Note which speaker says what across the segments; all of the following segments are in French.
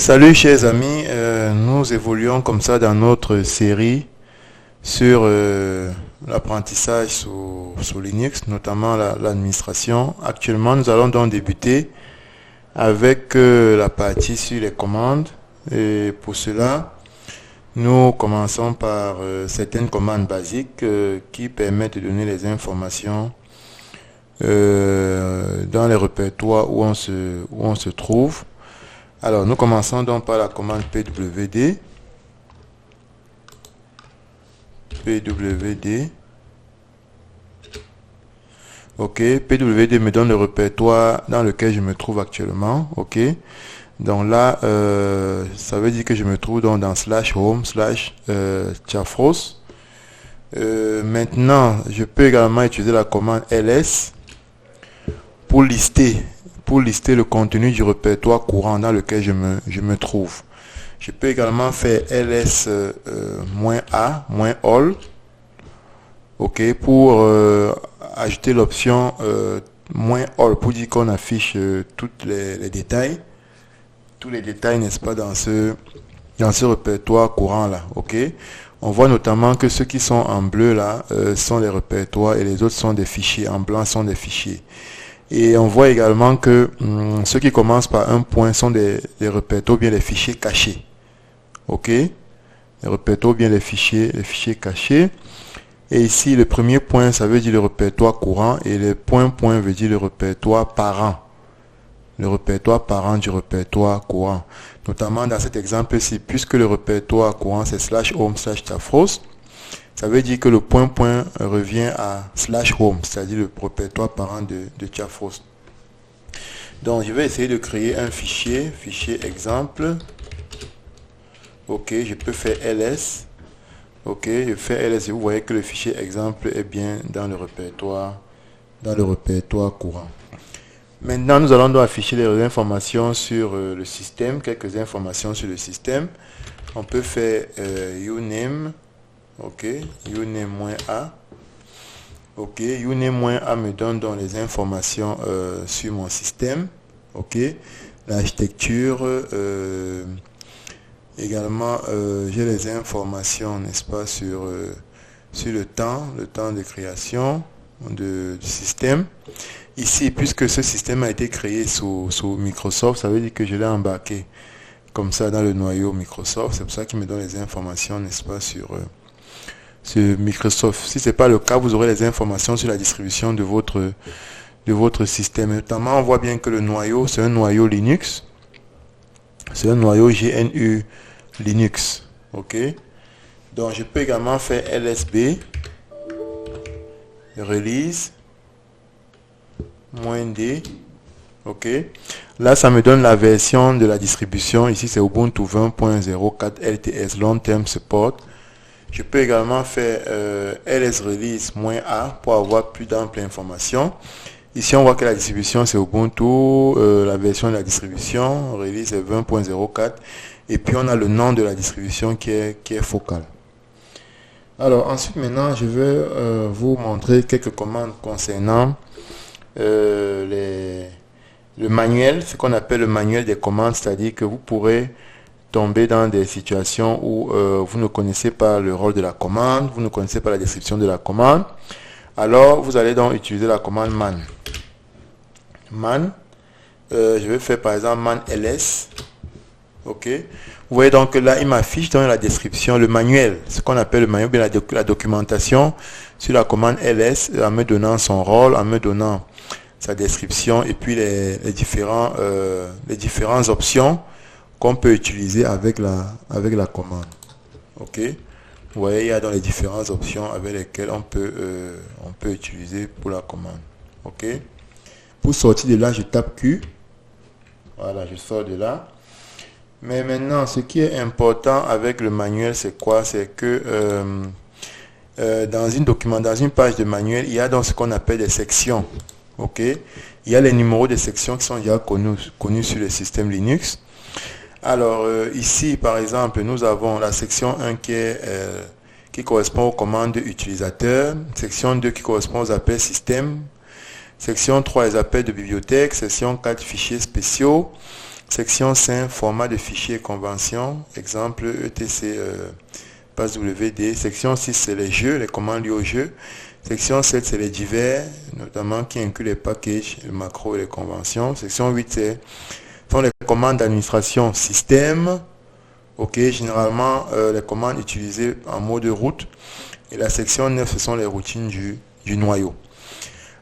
Speaker 1: Salut chers amis, nous évoluons comme ça dans notre série sur l'apprentissage sous Linux, notamment l'administration. Actuellement, nous allons donc débuter avec la partie sur les commandes. Et pour cela, nous commençons par certaines commandes basiques qui permettent de donner les informations dans les répertoires où on se trouve. Alors, nous commençons donc par la commande pwd. Ok, pwd me donne le répertoire dans lequel je me trouve actuellement. Ok, donc là, ça veut dire que je me trouve donc dans /home /chafros. Maintenant, je peux également utiliser la commande ls pour lister le contenu du répertoire courant dans lequel je me trouve. Je peux également faire ls-a-all, ok, pour ajouter l'option -all pour dire qu'on affiche tous les détails, n'est-ce pas, dans ce répertoire courant là, ok. On voit notamment que ceux qui sont en bleu là sont les répertoires et les autres sont des fichiers, en blanc sont des fichiers. Et on voit également que ceux qui commencent par un point sont des répertoires, bien les fichiers cachés. Ok, les répertoires, bien les fichiers cachés. Et ici, le premier point, ça veut dire le répertoire courant, et le point veut dire le répertoire parent. Le répertoire parent du répertoire courant. Notamment dans cet exemple-ci, puisque le répertoire courant c'est /home /chafros, ça veut dire que le point revient à /home, c'est-à-dire le répertoire parent de chafros. Donc, je vais essayer de créer un fichier exemple. Ok, je peux faire ls. Ok, je fais ls et vous voyez que le fichier exemple est bien dans le répertoire courant. Maintenant, nous allons donc afficher les informations sur le système, quelques informations sur le système. On peut faire uname. Ok, uname-a. Ok, uname-a me donne donc les informations sur mon système. Ok, l'architecture. Également, j'ai les informations, n'est-ce pas, sur le temps de création du système. Ici, puisque ce système a été créé sous Microsoft, ça veut dire que je l'ai embarqué comme ça dans le noyau Microsoft. C'est pour ça qu'il me donne les informations, n'est-ce pas, sur Microsoft. Si ce n'est pas le cas, vous aurez les informations sur la distribution de votre système. Notamment, on voit bien que le noyau, c'est un noyau Linux. C'est un noyau GNU Linux. Ok. Donc, je peux également faire lsb release -d. Ok. Là, ça me donne la version de la distribution. Ici, c'est Ubuntu 20.04 LTS Long Term Support. Je peux également faire ls release -a pour avoir plus d'amples informations. Ici, on voit que la distribution, c'est Ubuntu, la version de la distribution, release est 20.04, et puis on a le nom de la distribution qui est focal. Alors, ensuite, maintenant, je vais vous montrer quelques commandes concernant le manuel, ce qu'on appelle le manuel des commandes, c'est-à-dire que vous pourrez tomber dans des situations où vous ne connaissez pas le rôle de la commande, vous ne connaissez pas la description de la commande. Alors, vous allez donc utiliser la commande man. Je vais faire par exemple man ls. Ok. Vous voyez donc que là, il m'affiche dans la description le manuel, ce qu'on appelle le manuel, bien la documentation sur la commande ls, en me donnant son rôle, en me donnant sa description et puis les différentes options qu'on peut utiliser avec la commande. Ok. Vous voyez, il y a dans les différentes options avec lesquelles on peut utiliser pour la commande. Ok. Pour sortir de là, je tape Q. Voilà, je sors de là. Mais maintenant, ce qui est important avec le manuel, c'est quoi? C'est que dans une page de manuel, il y a donc ce qu'on appelle des sections. Ok. Il y a les numéros des sections qui sont déjà connus sur le système Linux. Alors, ici, par exemple, nous avons la section 1 qui correspond aux commandes utilisateurs, section 2 qui correspond aux appels système, section 3 les appels de bibliothèque, section 4 fichiers spéciaux, Section 5, format de fichier convention. Exemple, etc. PassWD. Section 6, c'est les jeux, les commandes liées au jeu. Section 7, c'est les divers, notamment qui inclut les packages, les macros et les conventions. Section 8, sont les commandes d'administration système. Ok, généralement, les commandes utilisées en mode route. Et la section 9, ce sont les routines du noyau.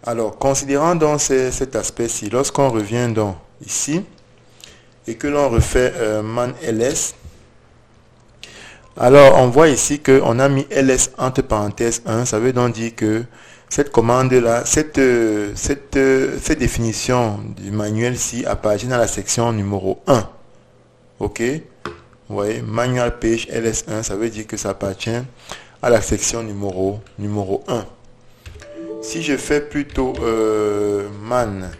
Speaker 1: Alors, considérant donc cet aspect-ci, lorsqu'on revient donc ici, et que l'on refait man ls, alors on voit ici qu'on a mis ls entre parenthèses 1, ça veut donc dire que cette commande-là, cette définition du manuel-ci appartient à la section numéro 1. Ok, vous voyez, manual page ls1, ça veut dire que ça appartient à la section numéro 1. Si je fais plutôt man,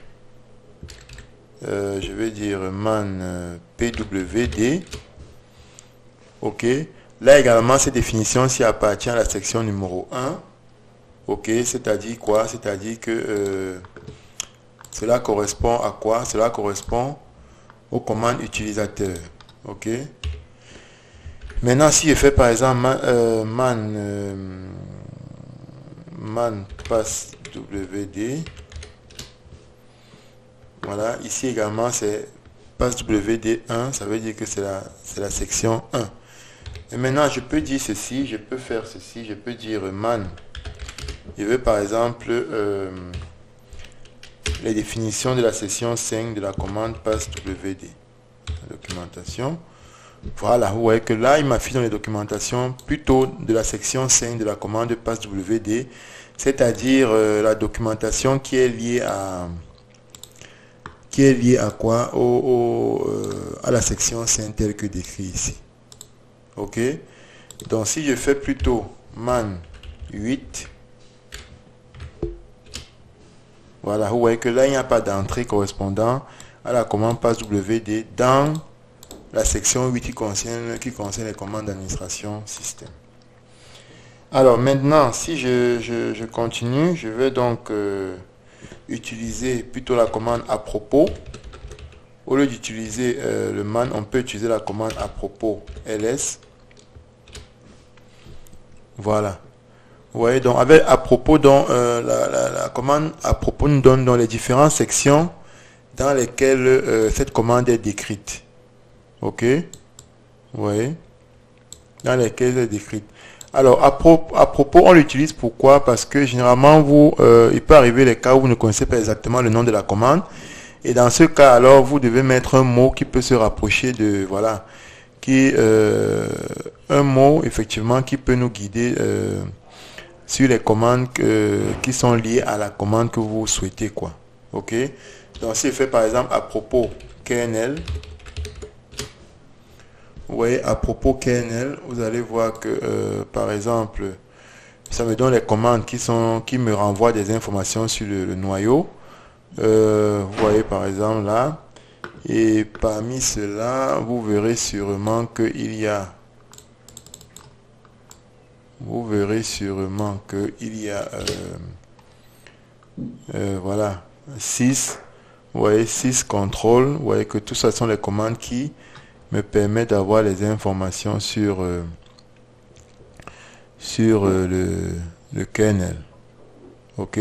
Speaker 1: je vais dire man pwd, ok, là également cette définition s'y appartient à la section numéro 1, ok, c'est-à-dire quoi? C'est-à-dire que cela correspond à quoi? Cela correspond aux commandes utilisateurs, ok. Maintenant si je fais par exemple man passwd, voilà, ici également c'est passwd1, ça veut dire que c'est la section 1. Et maintenant je peux dire ceci, je peux faire ceci, je peux dire man, je veux par exemple les définitions de la section 5 de la commande passwd, la documentation. Voilà, vous voyez que là il m'affiche dans les documentations plutôt de la section 5 de la commande passwd, c'est-à-dire la documentation qui est liée à quoi? À la section 5 telle que décrit ici. Ok, donc si je fais plutôt man 8, voilà, vous voyez que là il n'y a pas d'entrée correspondant à la commande passwd dans la section 8 qui concerne les commandes d'administration système. Alors maintenant, si je continue, je vais donc utiliser plutôt la commande à propos. Au lieu d'utiliser le man, on peut utiliser la commande à propos ls. Voilà. Vous voyez, donc avec à propos, donc la commande à propos nous donne dans les différentes sections dans lesquelles cette commande est décrite. Ok, vous voyez, dans lesquelles elle est décrite. Alors, à propos, on l'utilise pourquoi? Parce que généralement, il peut arriver les cas où vous ne connaissez pas exactement le nom de la commande. Et dans ce cas, alors, vous devez mettre un mot qui peut se rapprocher de, voilà, un mot, effectivement, qui peut nous guider sur les commandes qui sont liées à la commande que vous souhaitez, quoi. Ok, donc si je fais par exemple à propos kernel, vous voyez, à propos kernel, vous allez voir que, par exemple, ça me donne les commandes qui me renvoient des informations sur le noyau. Vous voyez, par exemple, là. Et parmi cela, vous verrez sûrement qu'il y a... voilà, 6. Vous voyez, 6 contrôles. Vous voyez que tout ça sont les commandes qui me permet d'avoir les informations sur le kernel. Ok,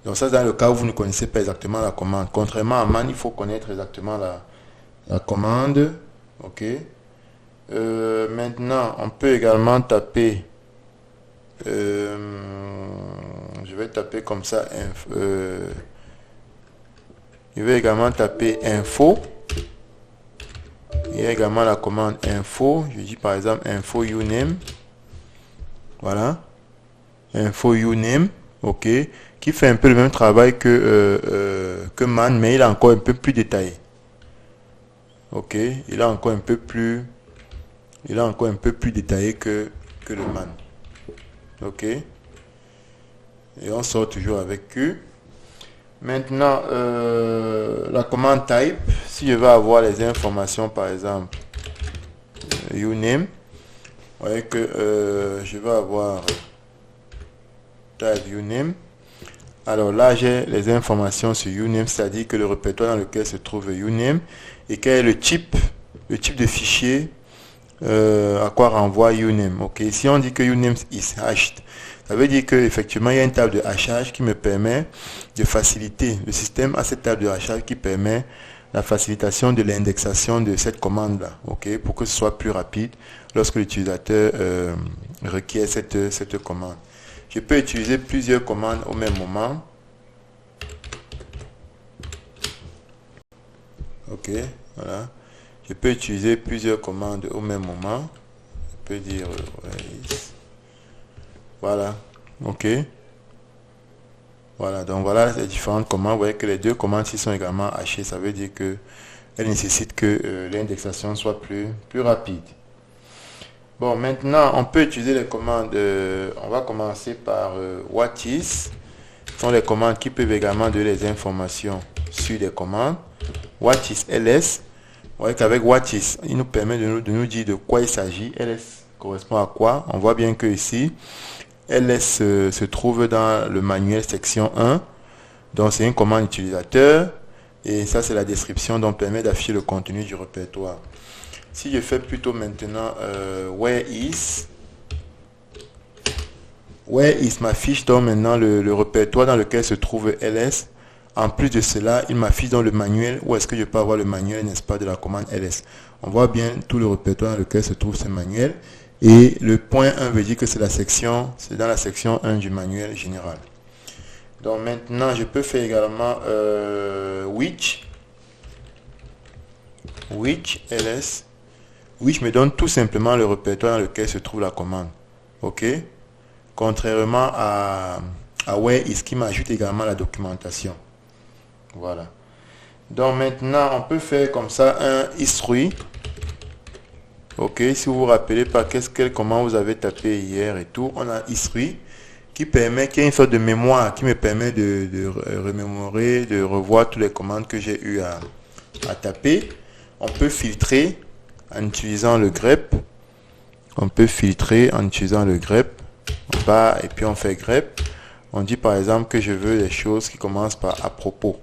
Speaker 1: donc ça dans le cas où vous ne connaissez pas exactement la commande. Contrairement à man, il faut connaître exactement la commande. Ok, maintenant on peut également taper je vais taper comme ça je vais également taper info. Il y a également la commande info. Je dis par exemple info uname. Voilà. Info uname. Ok. Qui fait un peu le même travail que man, mais il est encore un peu plus détaillé. Ok. Il est encore un peu plus détaillé que le man. Ok. Et on sort toujours avec Q. Maintenant, la commande type, si je veux avoir les informations, par exemple, uname, vous voyez que je vais avoir type uname. Alors là, j'ai les informations sur uname, c'est-à-dire que le répertoire dans lequel se trouve uname. et quel est le type de fichier à quoi renvoie uname. Ok, si on dit que uname is hashed, ça veut dire que effectivement il y a une table de hachage qui me permet de faciliter. Le système a cette table de hachage qui permet la facilitation de l'indexation de cette commande là, ok, pour que ce soit plus rapide lorsque l'utilisateur requiert cette commande. Je peux utiliser plusieurs commandes au même moment. Ok, voilà. Je peux utiliser plusieurs commandes au même moment. Je peux dire voilà, ok. Voilà, donc voilà les différentes commandes. Vous voyez que les deux commandes ici sont également hachées. Ça veut dire que elles nécessitent que l'indexation soit plus rapide. Bon, maintenant, on peut utiliser les commandes. On va commencer par whatis. Ce sont les commandes qui peuvent également donner les informations sur les commandes. Whatis ls. Vous voyez qu'avec whatis, il nous permet de nous dire de quoi il s'agit. Ls correspond à quoi? On voit bien que ici, ls se trouve dans le manuel section 1. Donc, c'est une commande utilisateur. Et ça, c'est la description dont permet d'afficher le contenu du répertoire. Si je fais plutôt maintenant where is m'affiche donc maintenant le répertoire dans lequel se trouve ls. En plus de cela, il m'affiche dans le manuel où est-ce que je peux avoir le manuel, n'est-ce pas, de la commande ls. On voit bien tout le répertoire dans lequel se trouve ce manuel. Et le point 1 veut dire que c'est dans la section 1 du manuel général. Donc maintenant, je peux faire également which ls. Which me donne tout simplement le répertoire dans lequel se trouve la commande. Ok. Contrairement à where is qui m'ajoute également la documentation. Voilà. Donc maintenant, on peut faire comme ça un history. Ok. Si vous vous rappelez pas quelle commande vous avez tapé hier et tout, on a history qui a une sorte de mémoire qui me permet de remémorer, de revoir toutes les commandes que j'ai eu à taper. On peut filtrer en utilisant le grep. On va et puis on fait grep. On dit par exemple que je veux les choses qui commencent par à propos.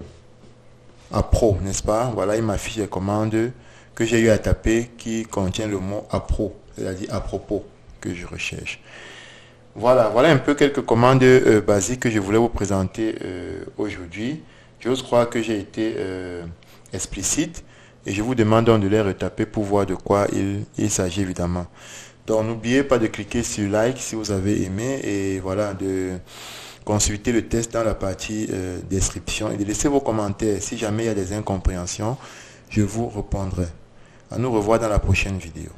Speaker 1: À pro, n'est-ce pas? Voilà, il m'affiche les commandes que j'ai eu à taper qui contient le mot à pro, c'est-à-dire à propos que je recherche. Voilà un peu quelques commandes basiques que je voulais vous présenter aujourd'hui. J'ose croire que j'ai été explicite. Et je vous demande donc de les retaper pour voir de quoi il s'agit évidemment. Donc n'oubliez pas de cliquer sur like si vous avez aimé et voilà de consulter le test dans la partie description et de laisser vos commentaires. Si jamais il y a des incompréhensions, je vous répondrai. À nous revoir dans la prochaine vidéo.